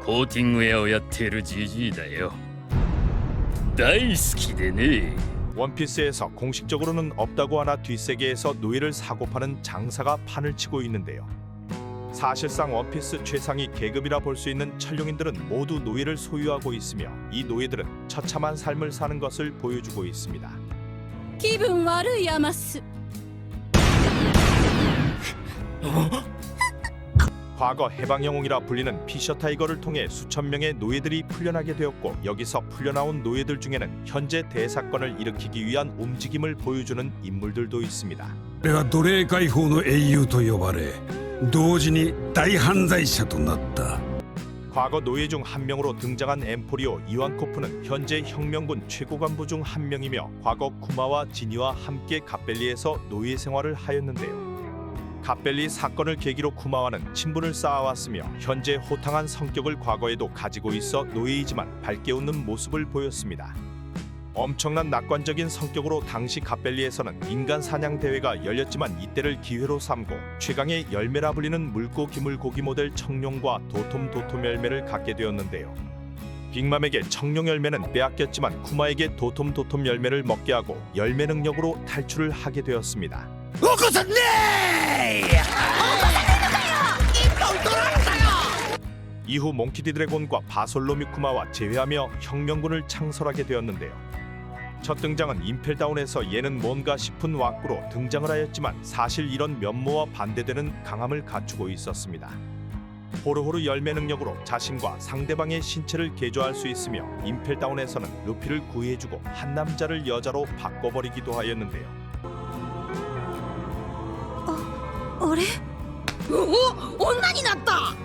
コーティング屋をやってるじじいだよ。大好きでね。 원피스에서 공식적으로는 없다고 하나 뒷세계에서 노예를 사고 파는 장사가 판을 치고 있는데요. 사실상 원피스 최상위 계급이라 볼 수 있는 천룡인들은 모두 노예를 소유하고 있으며 이 노예들은 처참한 삶을 사는 것을 보여주고 있습니다. 気分悪いやます。 과거 해방영웅이라 불리는 피셔 타이거를 통해 수천 명의 노예들이 풀려나게 되었고 여기서 풀려나온 노예들 중에는 현재 대사건을 일으키기 위한 움직임을 보여주는 인물들도 있습니다. これは奴隷解放の英雄と呼ばれ同時に大犯罪者となった 과거 노예 중 한 명으로 등장한 엠포리오 이완코프는 현재 혁명군 최고 간부 중 한 명이며 과거 쿠마와 지니와 함께 갓벨리에서 노예 생활을 하였는데요. 갓벨리 사건을 계기로 쿠마와는 친분을 쌓아왔으며 현재 호탕한 성격을 과거에도 가지고 있어 노예이지만 밝게 웃는 모습을 보였습니다. 엄청난 낙관적인 성격으로 당시 갓벨리에서는 인간 사냥 대회가 열렸지만 이때를 기회로 삼고 최강의 열매라 불리는 물고 기물고기 모델 청룡과 도톰 열매를 갖게 되었는데요. 빅맘에게 청룡 열매는 빼앗겼지만 쿠마에게 도톰 열매를 먹게 하고 열매 능력으로 탈출을 하게 되었습니다. 이후 몽키디 드래곤과 바솔로미 쿠마와 재회하며 혁명군을 창설하게 되었는데요. 첫 등장은 임펠다운에서 얘는 뭔가 싶은 왁구로 등장을 하였지만 사실 이런 면모와 반대되는 강함을 갖추고 있었습니다. 호르호르 열매 능력으로 자신과 상대방의 신체를 개조할 수 있으며 임펠다운에서는 루피를 구해주고 한 남자를 여자로 바꿔버리기도 하였는데요. あれ、女になった。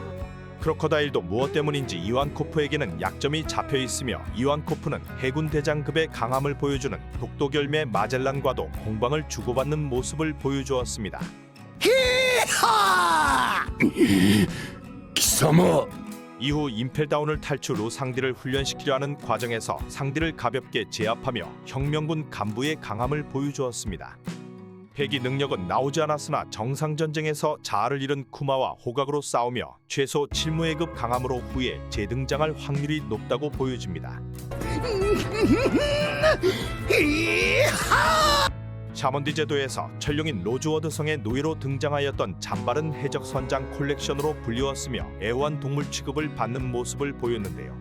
크로커다일도 무엇 때문인지 이완코프에게는 약점이 잡혀 있으며 이완코프는 해군 대장급의 강함을 보여주는 독도결매 마젤란과도 공방을 주고받는 모습을 보여주었습니다. 貴様 이후 임펠다운을 탈출 후 상디를 훈련시키려 하는 과정에서 상디를 가볍게 제압하며 혁명군 간부의 강함을 보여주었습니다. 회기 능력은 나오지 않았으나 정상전쟁에서 자아를 잃은 쿠마와 호각으로 싸우며 최소 7무회급 강함으로 후에 재등장할 확률이 높다고 보여집니다. 샤먼디 제도에서 천룡인 로즈워드성의 노예로 등장하였던 잠바른 해적선장 콜렉션으로 불리웠으며 애완동물 취급을 받는 모습을 보였는데요.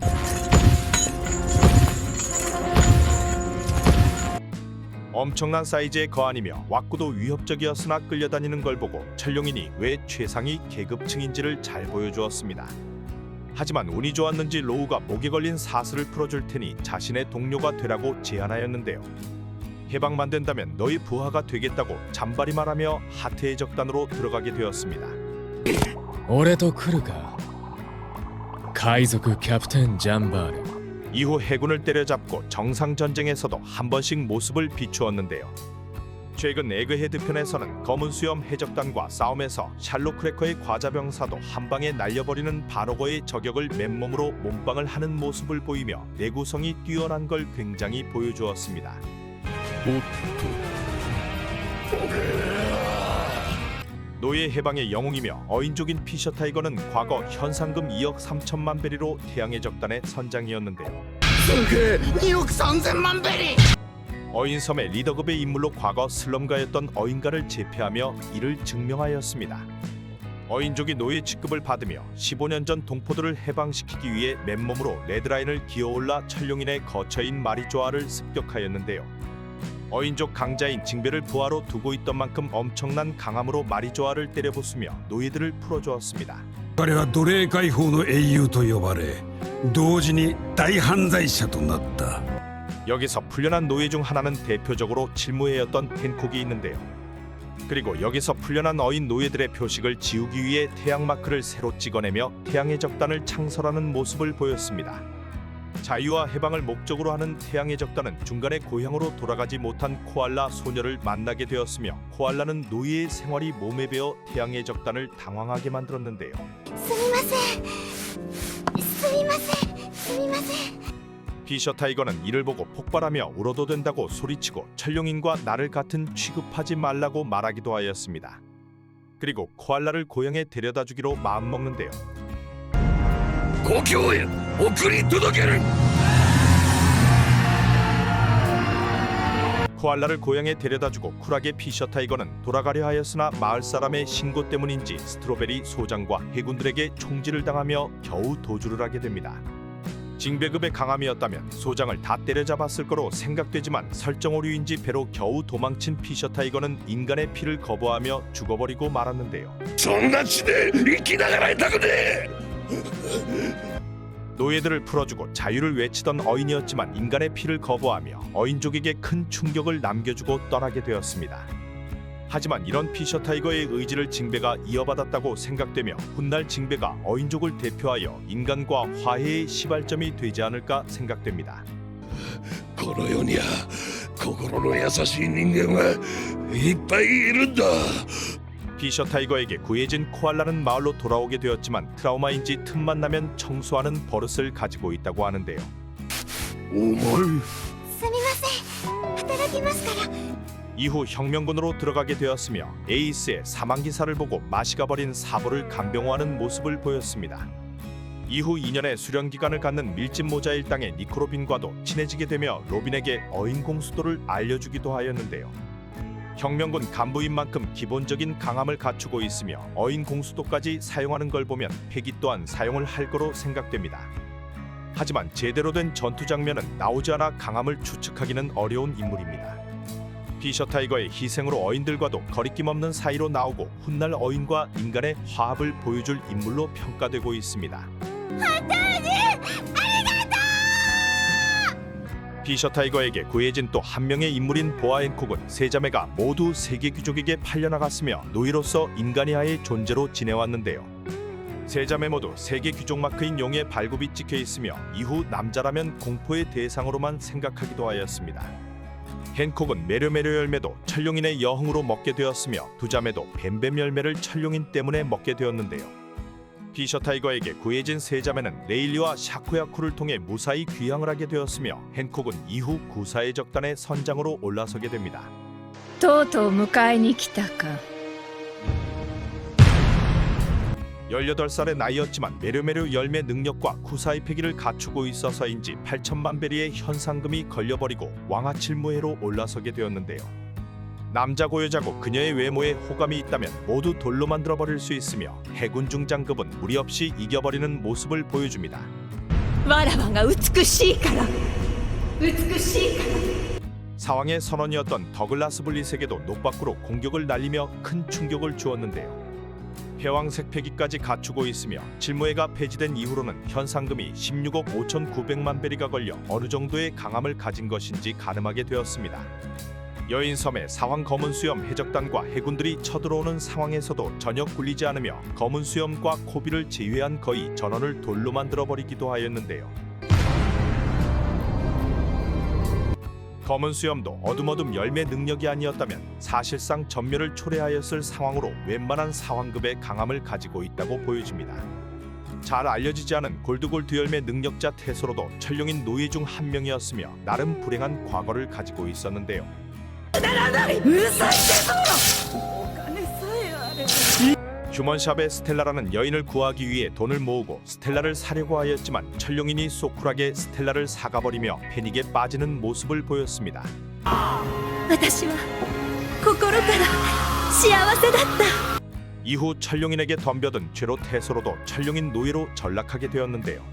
엄청난 사이즈의 거안이며 왁구도 위협적이었으나 끌려다니는 걸 보고 천룡인이 왜 최상위 계급층인지를 잘 보여주었습니다. 하지만 운이 좋았는지 로우가 목에 걸린 사슬을 풀어줄 테니 자신의 동료가 되라고 제안하였는데요. 해방만 된다면 너희 부하가 되겠다고 잔발이 말하며 하트의 적단으로 들어가게 되었습니다. 俺と来るか海賊キャプテンジャンバール 이후 해군을 때려잡고 정상전쟁에서도 한 번씩 모습을 비추었는데요. 최근 에그헤드 편에서는 검은 수염 해적단과 싸움에서 샬로 크래커의 과자병사도 한 방에 날려버리는 바로거의 저격을 맨몸으로 몸빵을 하는 모습을 보이며 내구성이 뛰어난 걸 굉장히 보여주었습니다. 노예 해방의 영웅이며 어인족인 피셔 타이거는 과거 현상금 2억 3천만 베리로 태양의 적단의 선장이었는데요. 2억 3천만 베리! 어인섬의 리더급의 인물로 과거 슬럼가였던 어인가를 제패하며 이를 증명하였습니다. 어인족이 노예 취급을 받으며 15년 전 동포들을 해방시키기 위해 맨몸으로 레드라인을 기어올라 천룡인의 거처인 마리조아를 습격하였는데요. 어인족 강자인 징베를 부하로 두고 있던 만큼 엄청난 강함으로 마리조아를 때려부수며 노예들을 풀어주었습니다. 彼は奴隷解放の英雄と呼ばれ同時に大犯罪者となった 여기서 풀려난 노예 중 하나는 대표적으로 칠무회였던 헨콕이 있는데요. 그리고 여기서 풀려난 어인 노예들의 표식을 지우기 위해 태양마크를 새로 찍어내며 태양의 적단을 창설하는 모습을 보였습니다. 자유와 해방을 목적으로 하는 태양의 적단은 중간에 고향으로 돌아가지 못한 코알라 소녀를 만나게 되었으며 코알라는 노예의 생활이 몸에 배어 태양의 적단을 당황하게 만들었는데요. すみません。すみません。すみません。 피셔 타이거는 이를 보고 폭발하며 울어도 된다고 소리치고 천룡인과 나를 같은 취급하지 말라고 말하기도 하였습니다. 그리고 코알라를 고향에 데려다주기로 마음먹는데요. 故郷へ送り届ける。 코알라를 고향에 데려다주고 쿨하게 피셔 타이거는 돌아가려 하였으나 마을 사람의 신고 때문인지 스트로베리 소장과 해군들에게 총질을 당하며 겨우 도주를 하게 됩니다. 징배급의 강함이었다면 소장을 다 때려잡았을 거로 생각되지만 설정 오류인지 배로 겨우 도망친 피셔 타이거는 인간의 피를 거부하며 죽어버리고 말았는데요. そんな地で生きながらいたくねえ。 노예들을 풀어주고 자유를 외치던 어인이었지만 인간의 피를 거부하며 어인족에게 큰 충격을 남겨주고 떠나게 되었습니다. 하지만 이런 피셔 타이거의 의지를 징배가 이어받았다고 생각되며 훗날 징배가 어인족을 대표하여 인간과 화해의 시발점이 되지 않을까 생각됩니다. この世には心の優しい人間はいっぱいいるんだ。 피셔 타이거에게 구해진 코알라는 마을로 돌아오게 되었지만 트라우마인지 틈만 나면 청소하는 버릇을 가지고 있다고 하는데요. お前すみません働きますから。 이후 혁명군으로 들어가게 되었으며 에이스의 사망 기사를 보고 마시가 버린 사보를 강병호하는 모습을 보였습니다. 이후 2년의 수련 기간을 갖는 밀짚 모자 일당의 니코로빈과도 친해지게 되며 로빈에게 어인 공수도를 알려주기도 하였는데요. 혁명군 간부인 만큼 기본적인 강함을 갖추고 있으며 어인 공수도까지 사용하는 걸 보면 패기 또한 사용을 할 거로 생각됩니다. 하지만 제대로 된 전투 장면은 나오지 않아 강함을 추측하기는 어려운 인물입니다. 피셔 타이거의 희생으로 어인들과도 거리낌 없는 사이로 나오고 훗날 어인과 인간의 화합을 보여줄 인물로 평가되고 있습니다. 피셔 타이거에게 구해진 또 한 명의 인물인 보아 앤콕은 세 자매가 모두 세계 귀족에게 팔려나갔으며 노예로서 인간이하의 존재로 지내왔는데요. 세 자매 모두 세계 귀족 마크인 용의 발굽이 찍혀 있으며 이후 남자라면 공포의 대상으로만 생각하기도 하였습니다. 헨콕은 메르메르 열매도 천룡인의 여흥으로 먹게 되었으며 두 자매도 뱀뱀 열매를 천룡인 때문에 먹게 되었는데요. 피셔 타이거에게 구해진 세 자매는 레일리와 샤코야쿠를 통해 무사히 귀향을 하게 되었으며 헨콕은 이후 구사의 적단의 선장으로 올라서게 됩니다. とうとう迎えに来たか。 18살의 나이였지만 메르메르 열매 능력과 구사의 패기를 갖추고 있어서인지 8천만 베리의 현상금이 걸려버리고 왕아칠무해로 올라서게 되었는데요. 남자고 여자고 그녀의 외모에 호감이 있다면 모두 돌로 만들어버릴 수 있으며 해군 중장급은 무리 없이 이겨버리는 모습을 보여줍니다. わらわが美しいから。美しいから。 사왕의 선원이었던 더글라스 블릿에게도 녹밖으로 공격을 날리며 큰 충격을 주었는데요. 패왕색 패기까지 갖추고 있으며 칠무회가 폐지된 이후로는 현상금이 16억 5,900만 베리가 걸려 어느 정도의 강함을 가진 것인지 가늠하게 되었습니다. 여인섬에 사왕 검은수염 해적단과 해군들이 쳐들어오는 상황에서도 전혀 굴리지 않으며 검은수염과 코비를 제외한 거의 전원을 돌로 만들어버리기도 하였는데요. 검은수염도 어둠어둠 열매 능력이 아니었다면 사실상 전멸을 초래하였을 상황으로 웬만한 사왕급의 강함을 가지고 있다고 보여집니다. 잘 알려지지 않은 골드골드 열매 능력자 테소로도 천룡인 노예 중 한 명이었으며 나름 불행한 과거를 가지고 있었는데요. 휴먼샵의 스텔라라는 여인을 구하기 위해 돈을 모으고 스텔라를 사려고 하였지만 천룡인이 소쿨하게 스텔라를 사가버리며 패닉에 빠지는 모습을 보였습니다. 私は心から幸せだった。 이후 천룡인에게 덤벼든 죄로 테소로도 천룡인 노예로 전락하게 되었는데요.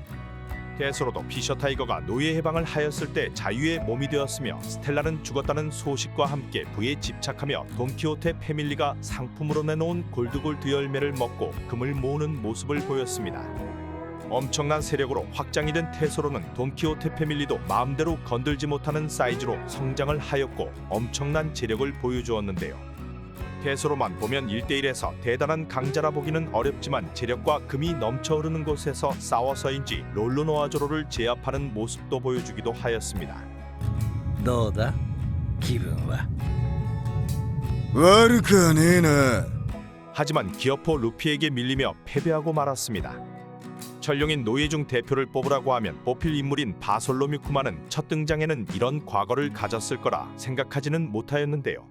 테소로도 피셔 타이거가 노예 해방을 하였을 때 자유의 몸이 되었으며 스텔라는 죽었다는 소식과 함께 부에 집착하며 돈키호테 패밀리가 상품으로 내놓은 골드골드 열매를 먹고 금을 모으는 모습을 보였습니다. 엄청난 세력으로 확장이 된 테소로는 돈키호테 패밀리도 마음대로 건들지 못하는 사이즈로 성장을 하였고 엄청난 재력을 보여주었는데요. 테소로만 보면 1대1에서 대단한 강자라 보기는 어렵지만 재력과 금이 넘쳐 흐르는 곳에서 싸워서인지 롤로노아조로를 제압하는 모습도 보여주기도 하였습니다. どうだ気分は悪くはねえな 하지만 기어포 루피에게 밀리며 패배하고 말았습니다. 천룡인 노예 중 대표를 뽑으라고 하면 뽑힐 인물인 바솔로뮤쿠마는 첫 등장에는 이런 과거를 가졌을 거라 생각하지는 못하였는데요.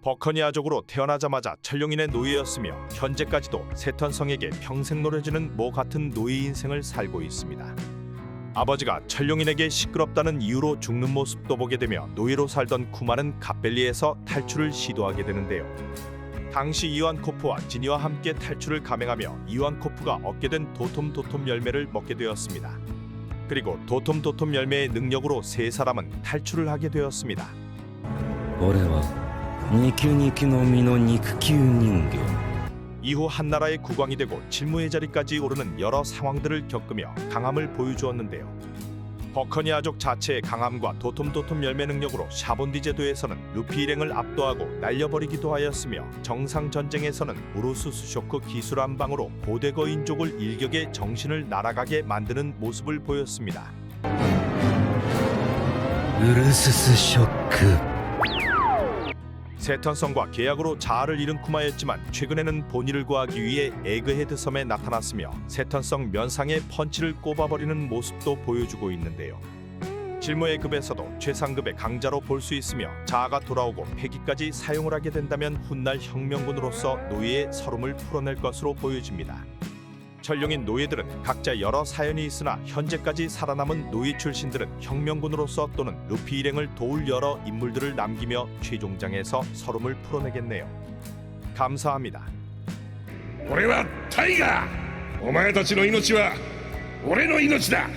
버커니아족으로 태어나자마자 천룡인의 노예였으며 현재까지도 세턴성에게 평생 노려지는 모 같은 노예 인생을 살고 있습니다. 아버지가 천룡인에게 시끄럽다는 이유로 죽는 모습도 보게 되며 노예로 살던 쿠마는 갑벨리에서 탈출을 시도하게 되는데요. 당시 이완코프와 지니와 함께 탈출을 감행하며 이완코프가 얻게 된 도톰도톰 열매를 먹게 되었습니다. 그리고 도톰도톰 열매의 능력으로 세 사람은 탈출을 하게 되었습니다. 俺は肉肉の実の肉球人間 이후 한나라의 국왕이 되고 칠무의 자리까지 오르는 여러 상황들을 겪으며 강함을 보여주었는데요. 버커니아족 자체의 강함과 도톰도톰 열매 능력으로 샤본디제도에서는 루피 일행을 압도하고 날려버리기도 하였으며 정상 전쟁에서는 우루스 수쇼크 기술 한 방으로 고대 거인족을 일격에 정신을 날아가게 만드는 모습을 보였습니다. ウルススショック 세턴성과 계약으로 자아를 잃은 쿠마였지만 최근에는 본의를 구하기 위해 에그헤드 섬에 나타났으며 세턴성 면상에 펀치를 꼽아버리는 모습도 보여주고 있는데요. 실무의 급에서도 최상급의 강자로 볼 수 있으며 자아가 돌아오고 패기까지 사용을 하게 된다면 훗날 혁명군으로서 노예의 서름을 풀어낼 것으로 보여집니다. 천룡인 노예들은 각자 여러 사연이 있으나 현재까지 살아남은 노예 출신들은 혁명군으로서 또는 루피 일행을 도울 여러 인물들을 남기며 최종장에서 서름을 풀어내겠네요. 감사합니다. 俺はタイガー。お前たちの命は俺の命だ。